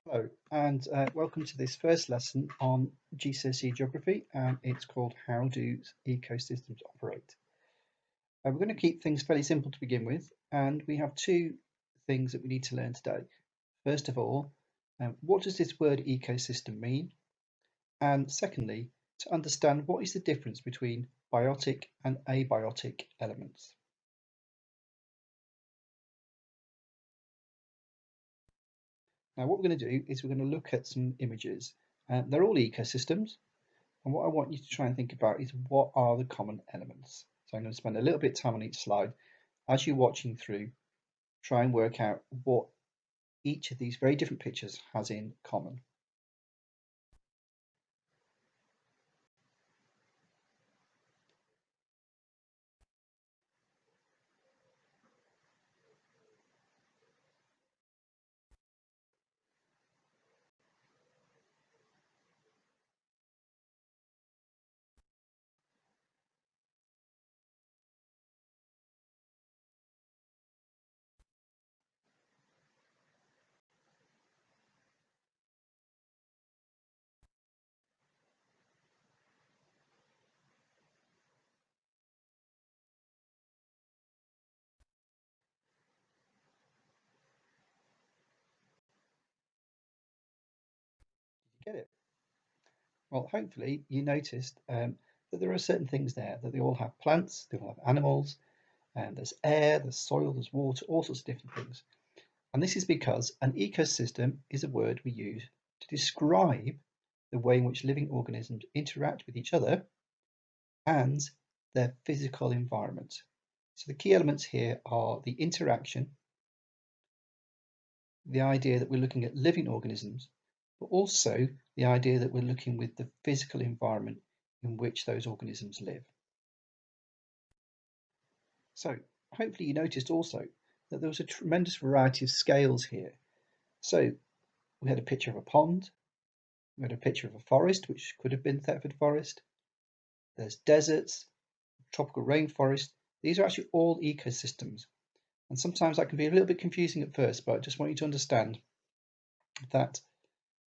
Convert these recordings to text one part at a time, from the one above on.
Hello, and welcome to this first lesson on GCSE Geography, and it's called How Do Ecosystems Operate? We're going to keep things fairly simple to begin with, and we have two things that we need to learn today. First of all, what does this word ecosystem mean? And secondly, to understand what is the difference between biotic and abiotic elements. Now, what we're going to do is we're going to look at some images. They're all ecosystems. And what I want you to try and think about is what are the common elements. So I'm going to spend a little bit of time on each slide. As you're watching through, try and work out what each of these very different pictures has in common. Did you get it? Well, hopefully you noticed that there are certain things there, that they all have plants, they all have animals, and there's air, there's soil, there's water, all sorts of different things. And this is because an ecosystem is a word we use to describe the way in which living organisms interact with each other and their physical environment. So the key elements here are the interaction, the idea that we're looking at living organisms, but also the idea that we're looking with the physical environment in which those organisms live. So hopefully you noticed also that there was a tremendous variety of scales here. So we had a picture of a pond, we had a picture of a forest, which could have been Thetford Forest. There's deserts, tropical rainforest. These are actually all ecosystems. And sometimes that can be a little bit confusing at first, but I just want you to understand that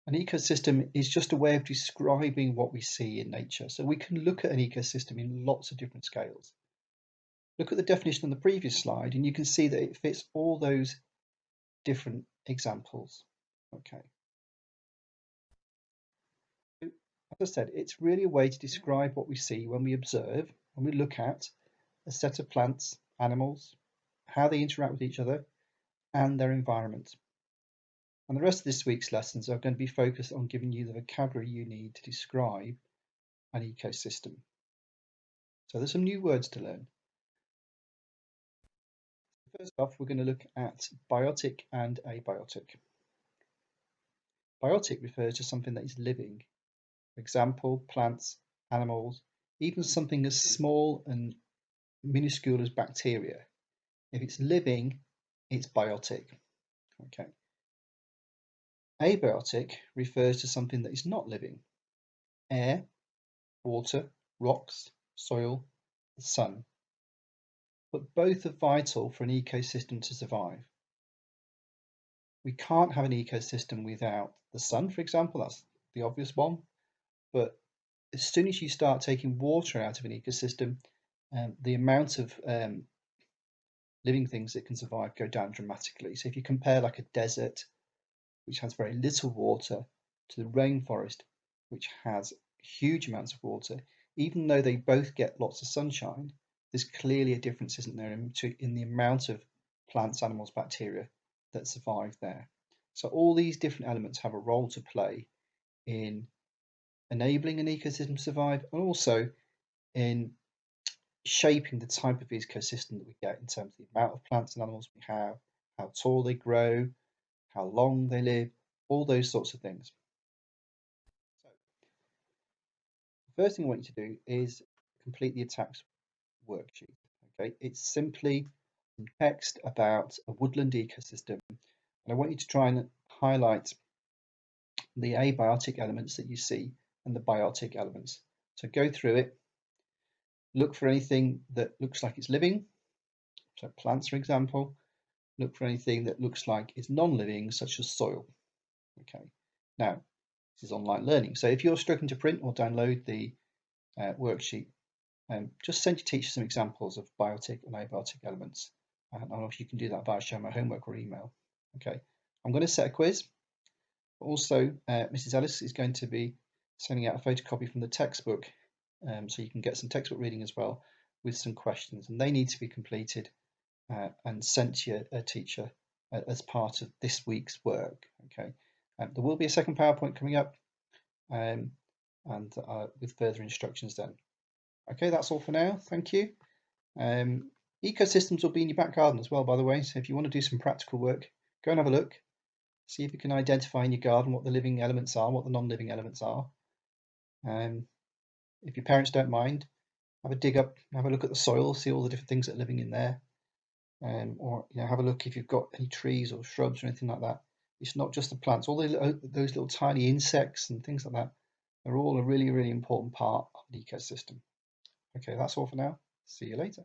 an ecosystem is just a way of describing what we see in nature. So we can look at an ecosystem in lots of different scales. Look at the definition on the previous slide, and you can see that it fits all those different examples. Okay. As I said, it's really a way to describe what we see when we observe, when we look at a set of plants, animals, how they interact with each other, and their environment. And the rest of this week's lessons are going to be focused on giving you the vocabulary you need to describe an ecosystem. So there's some new words to learn. First off, we're going to look at biotic and abiotic. Biotic refers to something that is living. For example, plants, animals, even something as small and minuscule as bacteria. If it's living, it's biotic. Okay. Abiotic refers to something that is not living. Air, water, rocks, soil, the sun. But both are vital for an ecosystem to survive. We can't have an ecosystem without the sun, for example, that's the obvious one. But as soon as you start taking water out of an ecosystem, the amount of living things that can survive go down dramatically. So if you compare like a desert, which has very little water, to the rainforest, which has huge amounts of water, even though they both get lots of sunshine, there's clearly a difference, isn't there, in the amount of plants, animals, bacteria that survive there. So all these different elements have a role to play in enabling an ecosystem to survive, and also in shaping the type of ecosystem that we get in terms of the amount of plants and animals we have, how tall they grow, how long they live, all those sorts of things. So the first thing I want you to do is complete the attacks worksheet. Okay, it's simply some text about a woodland ecosystem, and I want you to try and highlight the abiotic elements that you see and the biotic elements. So go through it, look for anything that looks like it's living, so plants, for example. Look for anything that looks like it's non-living, such as soil. Okay, now this is online learning, so if you're struggling to print or download the worksheet, just send your teacher some examples of biotic and abiotic elements, and if you can do that via show my homework or email. Okay, I'm going to set a quiz. Also, Mrs. Ellis is going to be sending out a photocopy from the textbook, so you can get some textbook reading as well with some questions, and they need to be completed and sent to your teacher as part of this week's work. Okay, there will be a second PowerPoint coming up, and with further instructions then. Okay, that's all for now. Thank you. Ecosystems will be in your back garden as well, by the way. So if you want to do some practical work, go and have a look. See if you can identify in your garden what the living elements are, what the non-living elements are. If your parents don't mind, have a dig up, have a look at the soil, see all the different things that are living in there. Or have a look if you've got any trees or shrubs or anything like that. It's not just the plants, all those little tiny insects and things like that. They're all a really, really important part of the ecosystem. Okay, that's all for now. See you later.